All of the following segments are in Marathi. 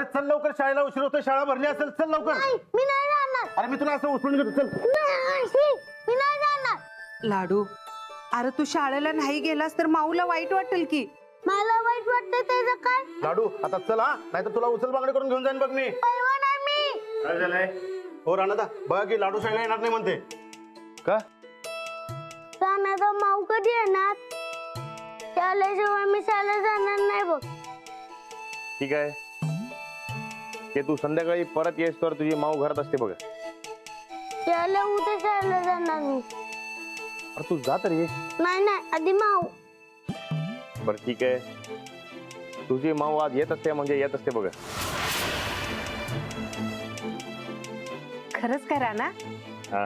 अरे चल लवकर, शाळेला उशीर होतोय, शाळा भरली असेल, चल लवकर. मी नाही जाणार. अरे मी तुला असं उचलून घेतो, चल. मी नाही जाणार. लाडू, अरे तू शाळेला नाही गेलास तर माऊला वाईट वाटेल की. मला वाईट वाटतं त्याचं काय? लाडू आता चल हा, नाही तर तुला उचल बांगडे करून घेऊन जाईन बघ मी. नाही मी. काय झालंय? हो राणादा, बघा की लाडू शाळेला येणार नाही म्हणते. का? राणादा माऊ कधी येणार? त्याशिवाय मी शाळेला जाणार नाही बघ. ठीक आहे, ते तू संध्याकाळी परत येस तर तुझी माऊ घरात असते बघ. त्याला उद्या शाळेला जाणार मी. अरे तू जा तर ये. नाही आधी माऊ. बर ठीक आहे, तुझी माऊ आज येत असते म्हणजे येत असते बघ. खरंच करा ना. हा,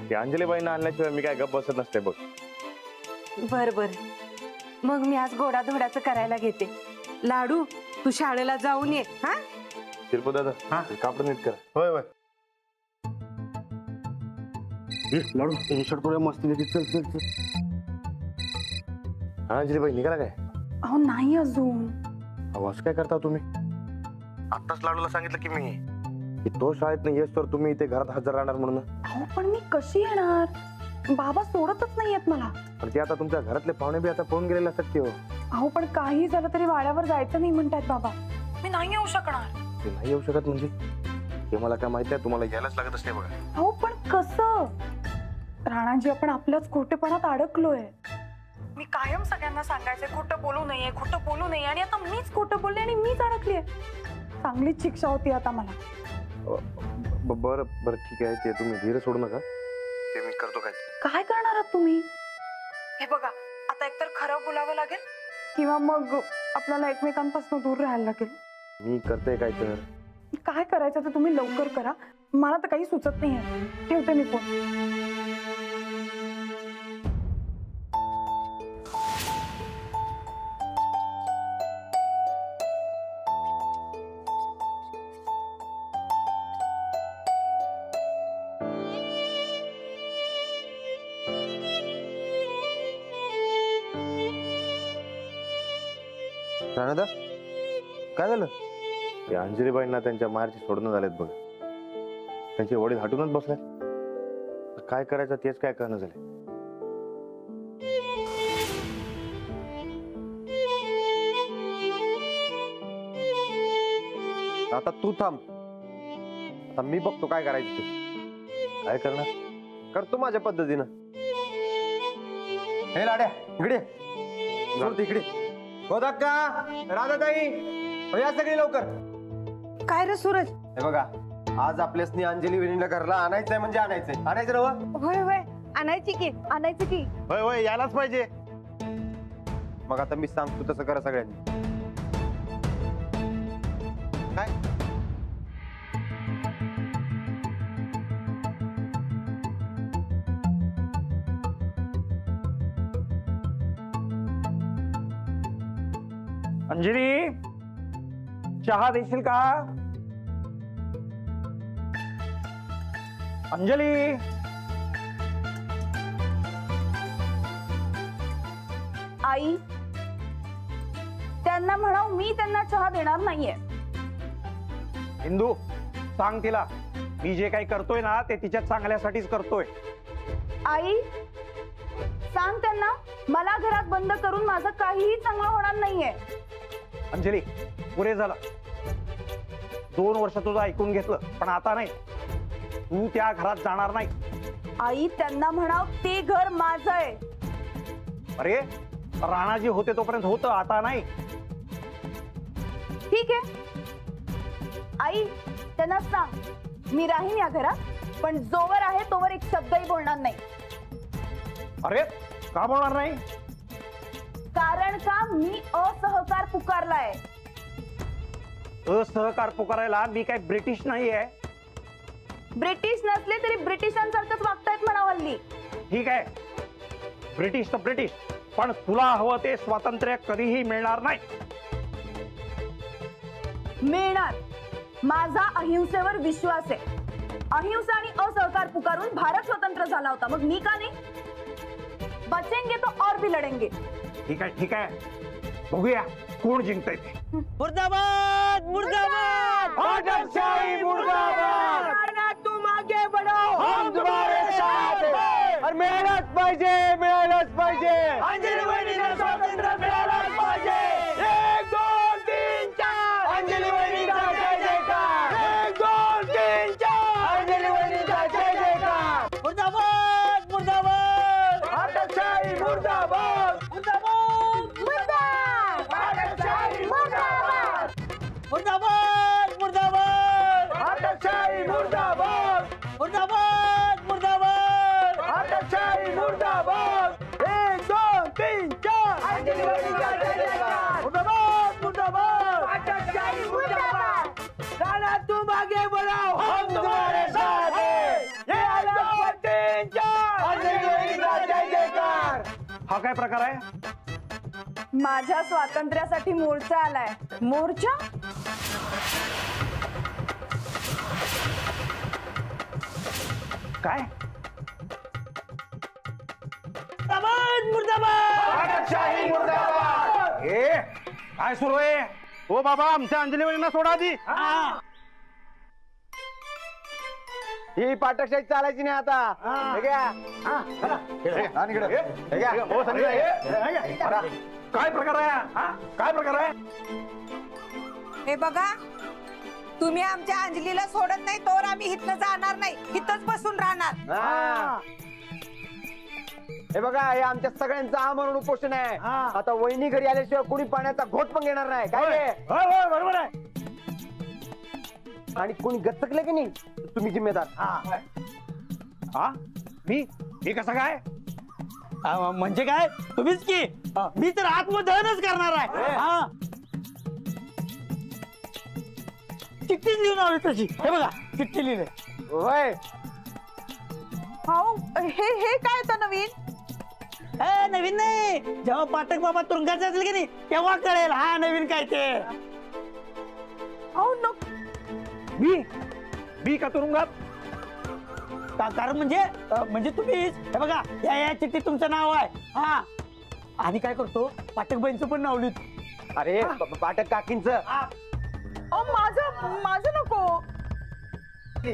ते अंजलीबाईंना आणल्याशिवाय मी काय गप्प बसत नसते बघ. बर बर, मग मी आज गोडाधोडाचं करायला घेते. लाडू तू शाळेला जाऊन ये. हा शिल्पू दादा, हा? कापड नीट कर. होय होय. लाडू शर्ट करूया मस्त पैकी. चल चल चल. हा अंजलीबाई निघाला काय? अहो नाही अजून. अहो असं काय करता तुम्ही? आत्ताच लाडूला सांगितलं की मी की तो शाळेत नाही येस तर तुम्ही इथे घरात हजर राहणार म्हणून. अहो पण मी कशी येणार? बाबा सोडतच नाहीयेत मला. पण ते आता तुमच्या घरातले पाहुणे बी आता पळून गेलेले असतात की. हो, अहो पण काही झालं तरी वाड्यावर जायचं नाही म्हणतात बाबा. मी नाही येऊ शकणार. ते नाही येऊ शकत म्हणजे? ते मला काय माहिती आहे, तुम्हाला यायलाच लागत असते बघा. अहो पण कसं? राणाजी, आपण आपल्याच खोटेपणात अडकलोय. मी कायम सगळ्यांना सांगायचे खोटं बोलू नये, खोटं बोलू नये, आणि आता मीच खोटं बोलले आणि मीच अडकलीये. चांगलीच शिक्षा होती आता मला. बरं बरं ठीक आहे, ते तुम्ही धीर सोडू नका, ते मी करतो. काय करणार आहात तुम्ही? हे बघा, आता एकतर खरं बोलावं लागेल किंवा मग आपल्याला एकमेकांपासून दूर राहायला लागेल. मी करते काय तर. काय करायचं तर तुम्ही लवकर करा, मला तर काही सुचत नाहीये. ठेवते मी फोन. राणादा, काय झालं? ते अंजलीबाईंना त्यांच्या माहेरची सोडणं झालेत बघ. त्यांचे वडील हटूनच बसलेत. काय करायचं तेच काय कळणं झाले. आता तू थांब, आता मी बघतो काय करायचं ते. काय करणार? करतो माझ्या पद्धतीनं. हे लाड्या इकडे सोड, इकडे. गोदाक्का, राधाताई, या सगळी लवकर. काय रे सूरज? हे बघा, आज आपल्यासनी अंजली वहिनीला घरला आणायचंय म्हणजे आणायचंय. आणायचं ना? होय होय, आणायची की, आणायची की. होय होय, यायलाच पाहिजे. मग आता मी सांगतो तसं करा सगळ्यांनी. काय? अंजली, चहा देशील का? अंजली, आई, त्यांना म्हणाव मी त्यांना चहा देणार नाहीये. इंदू, सांग तिला मी जे काही करतोय ना ते तिच्या चांगल्यासाठीच करतोय. आई, सांग त्यांना मला घरात बंद करून माझं काहीही चांगलं होणार नाहीये. अंजली, पुरे झालं. 2 वर्ष तुझं ऐकून घेतलं, पण आता नाही. तू त्या घरात जाणार नाही. आई, त्यांना म्हणाव ते घर माझं आहे. अरे, राणाजी होते तोपर्यंत होतं, आता नाही. ठीक आहे आई, त्यांना सांग मी राहीन या घरात, पण जोवर आहे तोवर एक शब्दही बोलणार नाही. अरे, का बोलणार नाही? कारण का मी असहकार पुकारलाय. असहकार पुकारायला मी काय ब्रिटिश नाही आहे. ब्रिटिश नसले तरी ब्रिटिशांसारखंच वागतायत म्हणा हल्ली. ठीक आहे, ब्रिटिश तर ब्रिटिश, पण तुला हवं ते स्वातंत्र्य कधीही मिळणार नाही. मिळणार. माझा अहिंसेवर विश्वास आहे. अहिंसा आणि असहकार पुकारून भारत स्वतंत्र झाला होता, मग मी का नाही? बचेंगे तो और भी लढेंगे. ठीक आहे, ठीक आहे, बघूया कोण जिंकतंय ते. मुर्दाबाद मुर्दाबाद मुर्दाबाद मुर्दाबाद अटकशाही मुर्दाबाद मुर्दाबाद मुर्दाबाद अटकशाही मुर्दाबाद 1 2 3 4 अंजली वहिनीचा जय जयकार मुर्दाबाद मुर्दाबाद अटकशाही मुर्दाबाद राणा तुम आगे बढ़ाओ हम तुम्हारे साथ हैं ये आला पटेंचा अंजली वहिनीचा जय जयकार हा काय प्रकार आहे माझ्या स्वातंत्र्यासाठी मोर्चा आलाय मोर्चा काय मुर्दाबाद मुर्दाबाद अटकशाही मुर्दाबाद ए काय सुरू आहे हो बाबा आमच्या अंजली वहिनींना सोडा आधी. ही पाटकशाही चालायची नाही आता हे घ्या. आणि इकडं. हे घ्या. हो संजय काय प्रकार आहे हा? काय प्रकार आहे हे बघा तुम्ही आमच्या अंजलीला सोडत नाही तोवर आम्ही इथनं जाणार नाही इथंच बसून राहणार हा. हे बघा हे आमच्या सगळ्यांचं आमरण उपोषण आहे. आता वहिनी घरी आल्याशिवाय कुणी पाण्याचा घोट पण घेणार नाही काय रे? होय होय बरोबर आहे आणि कोणी गचकलं की नाही तुम्ही जिम्मेदार. हा मी कसं काय म्हणजे काय तुम्हीच की मी तर आत्मदहनच करणार आहे हा. चिठ्ठी लिहून आली तशी हे बघा चिठ्ठी लिहिले होय हे काय होतं नवीन नवीन नाही जेव्हा पाठक बाबा तुरुंगात जातील की नाही तेव्हा कळेल हा नवीन काय ते. मी का तुरुंगात कारण म्हणजे तुम्हीच हे बघा या चिठ्ठीत तुमचं नाव आहे हा. आणि काय करतो पाठक बाईंचं पण नाव लिहितो. अरे पाठक काकींचं माझं नको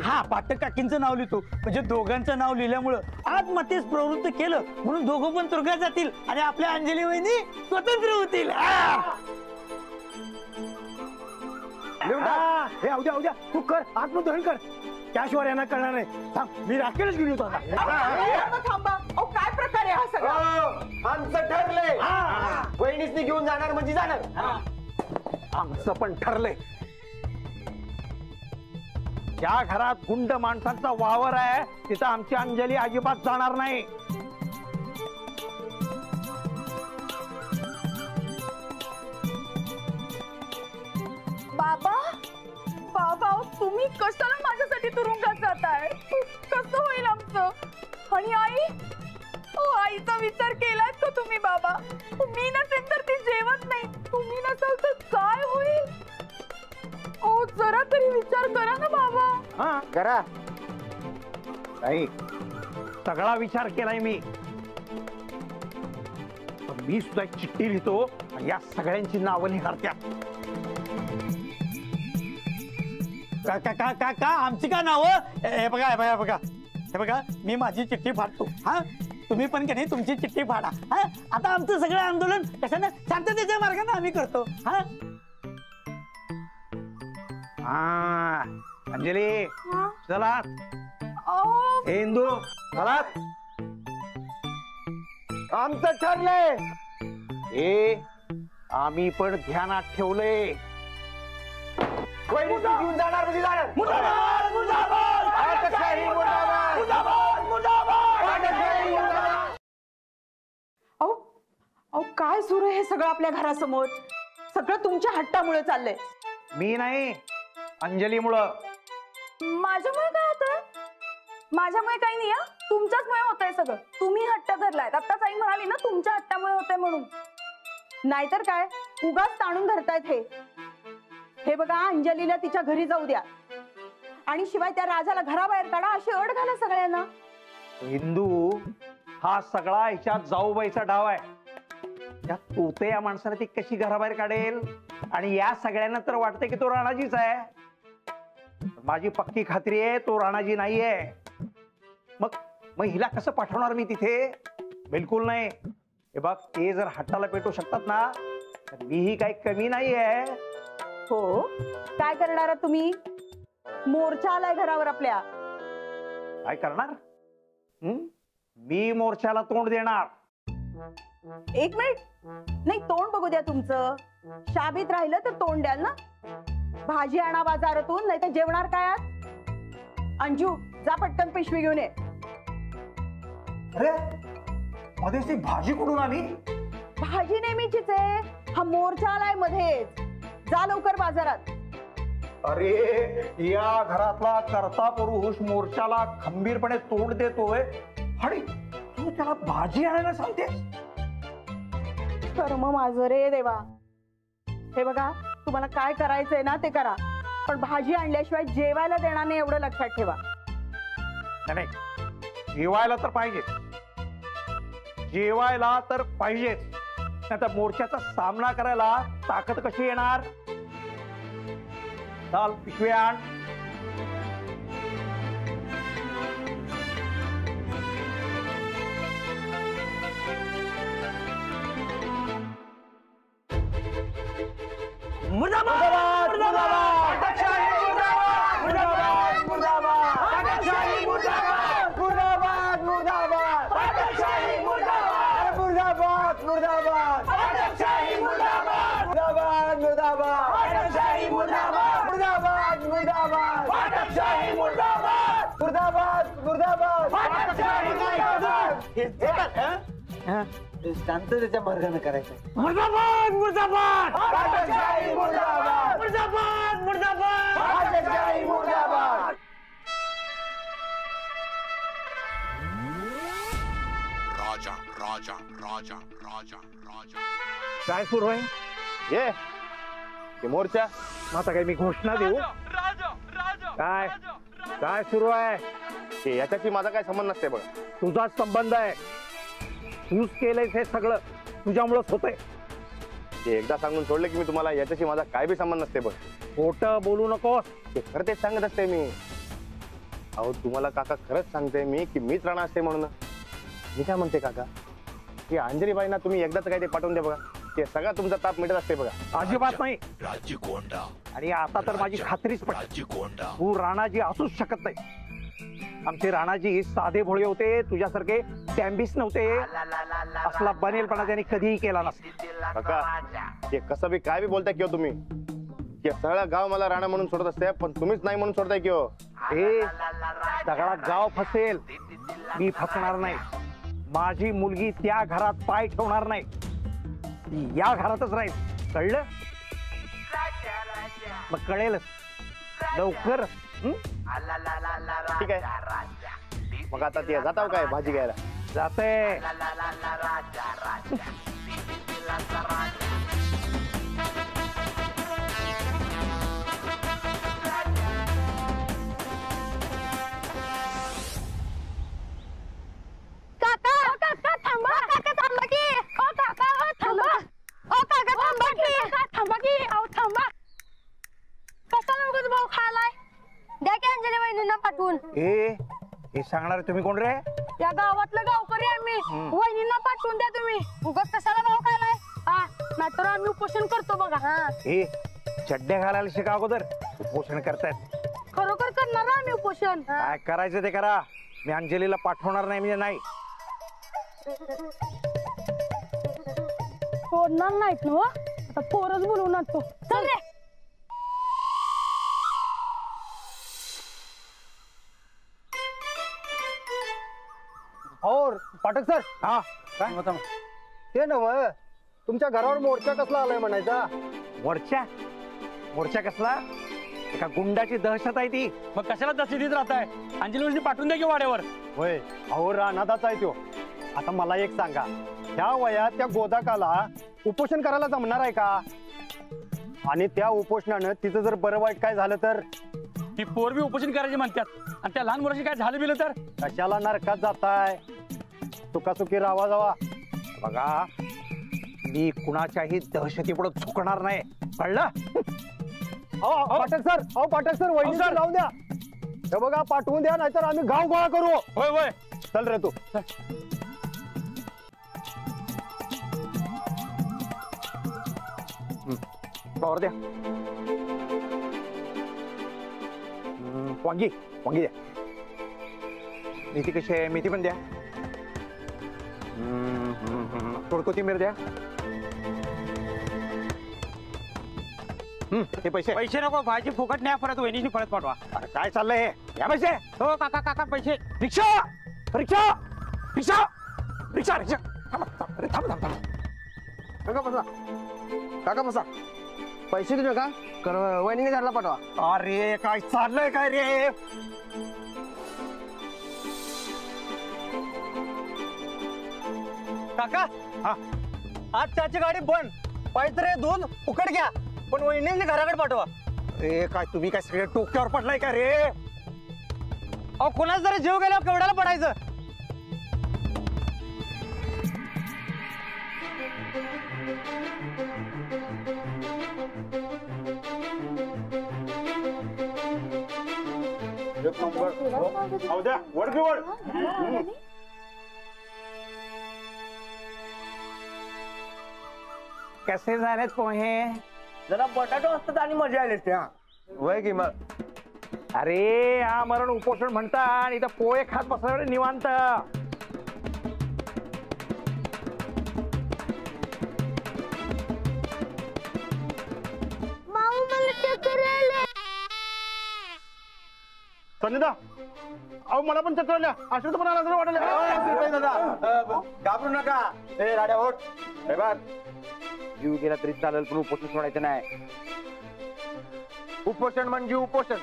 हा पाठक काकींचं नाव लिहितो म्हणजे दोघांचं नाव लिहिल्यामुळं आत्महत्येस प्रवृत्त केलं म्हणून दोघं पण तुरुंगात जातील आणि आपल्या अंजली वहिनी स्वतंत्र होतील. हे उद्या तू कर आत्मदहन कर त्याशिवाय यांना कळणार नाही. थांब मी राखेलच घेऊन येतो आता. थांबा काय प्रकार आहे हा सगळा आमचं ठरलंय. वहिनीसनी घेऊन जाणार म्हणजे जाणार. आमचं पण ठरलंय ज्या घरात गुंड माणसांचा वावर आहे तिथं आमची अंजली अजिबात जाणार नाही. बाबा बाबा तुम्ही कशाला माझ्यासाठी तुरुंगात जाताय कसं होईल आमचं आणि आई आईचा विचार केलाय का तुम्ही बाबा मी नसेल तर ती जेवत नाही तुम्ही नसाल तर काय होईल जरा तरी विचार करा ना बाबा. करा नाही सगळा विचार केलाय मी पण मी सुद्धा एक चिठ्ठी लिहितो आणि या सगळ्यांची नावं लिहिणार त्यात. का आमची का नाव हे बघा मी माझी चिठ्ठी फाडतो हा. तुम्ही पण की नाही तुमची चिठ्ठी फाडा हा. आता आमचं सगळं आंदोलन कशाने शांततेच्या मार्गाने आम्ही करतो हा. अंजली चला इंदू चला आमचं ठरलंय. आम्ही पण ध्यानात ठेवलंय. वहिनीसनी घेऊन जाणार म्हणजे जाणार. मुर्दाबाद मुर्दाबाद अटकशाही मुर्दाबाद. मुर्दाबाद मुर्दाबाद अटकशाही मुर्दाबाद. अहो काय सुरू आहे हे सगळं आपल्या घरासमोर सगळं तुमच्या हट्टामुळे चाललंय. मी नाही अंजलीमुळं. माझ्यामुळे काय होतंय माझ्यामुळे काही नाही तुमच्याचमुळे होतंय सगळं. तुम्ही हट्ट धरलाय आत्ताच आई म्हणाली ना तुमच्या हट्टामुळे होतंय म्हणून. नाहीतर काय उगाच ताणून धरतायत हे बघा अंजलीला तिच्या घरी जाऊ द्या आणि शिवाय त्या राजाला घराबाहेर काढा अशी अट घाला सगळ्यांना. हिंदू हा सगळा हिच्यात जाऊबाईचा डाव आहे. त्या तोते या माणसाला ती कशी घराबाहेर काढेल आणि या सगळ्यांना तर वाटतंय की तो राणाजीच आहे. माझी पक्की खात्री आहे तो राणाजी नाहीये. मग हिला कसं पाठवणार मी तिथे? बिलकुल नाही. हे बघ ते जर हट्टाला पेटू शकतात ना तर मीही काही कमी नाहीये. हो काय करणार तुम्ही? मोर्चा आलाय घरावर आपल्या. काय करणार? मी मोर्चाला तोंड देणार. एक मिनिट नाही तोंड बघू द्या तुमचं. शाबीत राहिलं तर तोंड द्याल ना. भाजी आणा बाजारातून, नाही तर जेवणार काय आज? अंजू, जा पटकन पिशवी घेऊन ये. अरे मध्येच ती भाजी कुठून आली? भाजी नेहमीचीच आहे, हा मोर्चा आलाय मध्येच. जा लवकर बाजारात. अरे या घरातला करता पुरुष मोर्चाला खंबीरपणे तोंड देतोय आणि तू त्याला भाजी आणायला सांगते. कर्म माझं रे देवा. हे बघा, तुम्हाला काय करायचंय ना ते करा, पण भाजी आणल्याशिवाय जेवायला देणार नाही एवढं लक्षात ठेवा. नाही, जेवायला तर पाहिजे, जेवायला तर पाहिजेच, नाही तर मोर्चाचा सामना करायला ताकद कशी येणार? चाल पिशवी आण. मुर्दाबाद मुर्दाबाद अटकशाही मुर्दाबाद मुर्दाबाद मुर्दाबाद अटकशाही मुर्दाबाद मुर्दाबाद मुर्दाबाद अटकशाही मुर्दाबाद मुर्दाबाद मुर्दाबाद अटकशाही मुर्दाबाद मुर्दाबाद मुर्दाबाद अटकशाही मुर्दाबाद मुर्दाबाद मुर्दाबाद अटकशाही मुर्दाबाद मुर्दाबाद मुर्दाबाद अटकशाही शांततेच्या मार्गाने करायचं. मुर्दाबाद मुर्दाबाद अटकशाही मुर्दाबाद मुर्दाबाद मुर्दाबाद अटकशाही मुर्दाबाद. राजा राजा राजा राजा राजा काय सुरू आहे? ये ते मोर्चा. आता काय मी घोषणा देऊ? काय काय सुरू आहे? ते याच्याशी माझा काय संबंध नसते बघ. तुझाच संबंध आहे. तूच केलंयस हे सगळं, तुझ्यामुळेच होतंय. ते एकदा सांगून सोडलं की मी तुम्हाला याच्याशी माझा काय बी संबंध नसते बघ. खोटं बोलू नकोस. ते खरं तेच सांगत असते मी. अहो तुम्हाला काका खरंच सांगते मी की मीच राहणार असते म्हणून. मी काय म्हणते काका की अंजलीबाईंना तुम्ही एकदाच काय ते पाठवून द्या बघा, ते सगळा तुमचा ताप मिटत असते बघा. अजिबात नाही. राजकोंडा आणि आता तर माझी खात्रीच पडली, राजकोंडा तू राणाजी असूच शकत नाही. आमचे राणाजी साधे भोळे होते, तुझ्यासारखे टॅम्बिस नव्हते. असला बनेलपणा त्यांनी कधीही केला नसता. काका ते कसं बी काय बी बोलताय किंवा तुम्ही, की सगळं गाव मला राणा म्हणून सोडत असते, पण तुम्हीच नाही म्हणून सोडताय किंवा. हे सगळा गाव फसेल, मी फसणार नाही. माझी मुलगी त्या घरात पाय ठेवणार नाही, ती या घरातच राहील. कळलं? मग कळेलच लवकर. ठीक आहे, मग आता ते जाताव काय भाजी घ्यायला? जाते. काका काका थांबा, काका थांबा की. ओ काका ओ थांबा, ओ काका थांबा की. थांबा की, अहो थांबा. कशाला उगाच भाऊ खायलाय? द्या की अंजली वहिनींना पाठवून. हे सांगणार तुम्ही कोण रे? या गावातलं गावकरी आम्ही, वहिनींना पाठवून द्या तुम्ही. उगाच कशाला भाऊ खायलाय? हा, नाहीतर आम्ही उपोषण करतो बघा. हे चड्ड्या घालायला शिका अगोदर. उपोषण करतायत. खरोखर करणार ना आम्ही उपोषण. काय करायचं ते करा. मी अंजलीला पाठवणार नाही म्हणजे नाही. सोडणार नाहीत ना. आता पोरच बोलवून आणतो. चल रे. और पाठक सर, हा ते नव तुमच्या घरावर मोर्चा कसला आलाय म्हणायचा? मोर्चा? मोर्चा कसला? एका गुंडाची दहशत आहे ती. मग कशाला दहशतीत राहताय? अंजली पाठवून द्या की वाड्यावर. होय, अहो रानादाच आहे तो. आता मला एक सांगा, ह्या वयात त्या गोदाकाला उपोषण करायला जमणार आहे का? आणि त्या उपोषणानं तिचं जर बरं वाईट काय झालं तर? ती पोरबी उपोषण करायची म्हणतात आणि त्या लहान मुलाशी काय झालं बिलं तर? कशाला नरकात जाताय? सुखासुखी राहावा जावा. बघा, मी कुणाच्याही दहशतीपुढे झुकणार नाही. कळलं? पाठक सर, अहो पाठक सर, वहिनी लावून द्या. हे बघा, पाठवून द्या, नाहीतर आम्ही गाव गोळा करू. होय होय. चल रे तू. पावर द्या. वांगी वांगी द्या. मेथी कशी आहे? मेथी पण द्या. थोडी कोथिंबीर द्या. हे पैसे पैसे नको, भाजी फुकट न्या, परत वहिनीची परत पाठवा. अरे काय चाललंय हे? या पैसे. हो काका काका पैसे. रिक्षा रिक्षा रिक्षा रिक्षा रिक्षा थांबा, थांबा. अरे थांब थांब थांब. काका बसा, काका बसा. पैसे तुझे का कर वहिनीने घरला पाठवा. अरे काय चाललंय काय रे? काका हा. आज त्याची गाडी बंद पाहिजे रे, दूध फुकट घ्या, पण वहिनीने घराकडे पाठवा. अरे काय तुम्ही काय सगळे डोक्यावर पडलाय का रे? अहो कुणाच जरी जीव गेल्यावर केवढ्याला पडायचं? जाऊ द्या, वड की वड. कसे झालेत पोहे? जरा बटाटो असतात आणि मजा आली असते. वय की मग अरे आमरण उपोषण म्हणता आणि इथं पोहे खात बसणार निवांत. माऊ मला चक्कर आले. संजयदा, अहो मला पण चक्कर आल्या, अश्वत पण आला वाटलं. दादा घाबरू नका. ए राड्या होट. हे बघ, जीव गेला तरी चालेल पण उपोषण सोडायचं नाही. उपोषण म्हणजे उपोषण.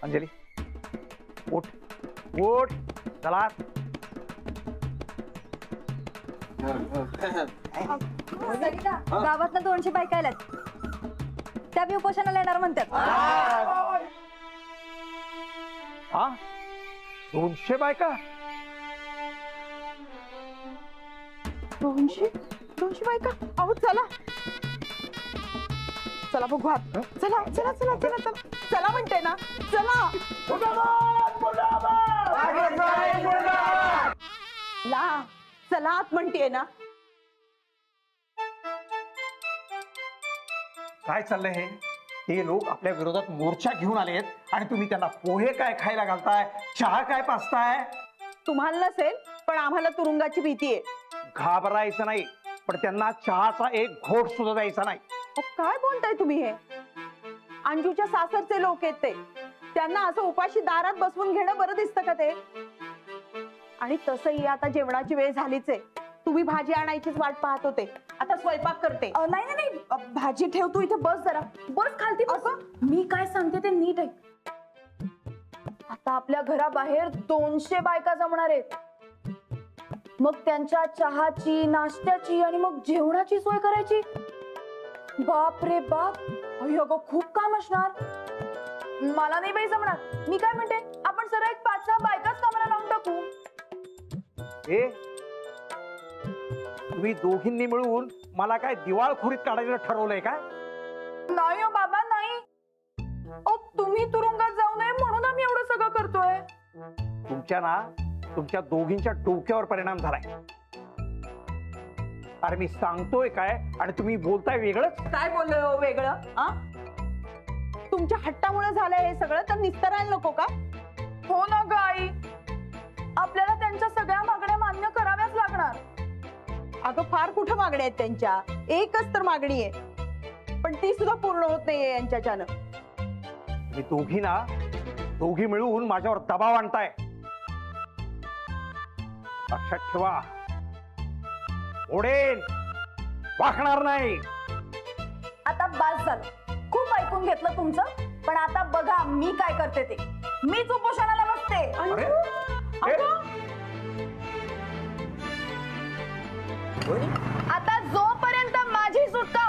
अंजली उठ उठ, चला. गावात 200 बायका आल्यात, त्या बी उपोषणाला येणार म्हणतात. हा 200 बायका? 200 बायका. अहो चला चला बघू आत. चला चला चला चला चला चला म्हणते ना, चला. ला चला आत म्हणते ना. काय चाललंय हे? हे लोक आपल्या विरोधात मोर्चा घेऊन आलेत आणि तुम्ही त्यांना पोहे काय खायला घालताय, चहा काय पाचताय? तुम्हाला नसेल पण आम्हाला तुरुंगाची भीती आहे. घाबरायचं नाही, पण त्यांना चहाचा एक घोट सुद्धा द्यायचा नाही. अहो, काय बोलताय तुम्ही हे? अंजूच्या सासरचे लोक आहेत ते, त्यांना असं उपाशी दारात बसवून घेणं बरं दिसतं का ते? आणि तसंही आता जेवणाची वेळ झालीच आहे. तुम्ही भाजी आणायचीच वाट पाहत होते, आता स्वयंपाक करते. नाही नाही नाही, भाजी ठेव तू इथे, बस जरा बस खालती बस. मी काय सांगते ते नीट ऐक. आता आपल्या घराबाहेर 200 बायका जमणार आहेत. मग त्यांच्या चहाची, नाश्त्याची आणि मग जेवणाची सोय करायची. बाप रे बाप, अय्यो गं, खूप काम असणार. मला नाही बाई जमणार. मी काय म्हणते, आपण सरळ 5-6 बायकाच कामाला लावून टाकू. हे तुम्ही दोघींनी मिळून मला काय दिवाळखोरीत काढायचं ठरवलंय काय? नाही हो बाबा, नाही. ओ तुम्ही तुरुंगात जाऊ नये म्हणून आम्ही एवढं सगळं करतोय. तुमच्या दोघींच्या डोक्यावर परिणाम झालाय. अरे मी सांगतोय काय आणि तुम्ही बोलताय वेगळंच. काय बोललोय हो वेगळं? आ? तुमच्या हट्टामुळे झालंय हे सगळं, तर निस्तरायला नको का? हो ना ग आई, आपल्याला त्यांच्या सगळ्या मागण्या मान्य कराव्याच लागणार. अगं फार कुठं मागण्या आहेत त्यांच्या, एकच तर मागणी आहे, पण ती सुद्धा पूर्ण होत नाहीये यांच्याच्यानं. मी दोघी मिळून माझ्यावर दबाव आणताय. लक्षात ठेवा, ओढेन, वाकणार नाही. आता बास झालं, खूप ऐकून घेतलं तुमचं, पण आता बघा मी काय करते ते. मीच उपोषणाला बसते. अरे, आता जोपर्यंत माझी सुटका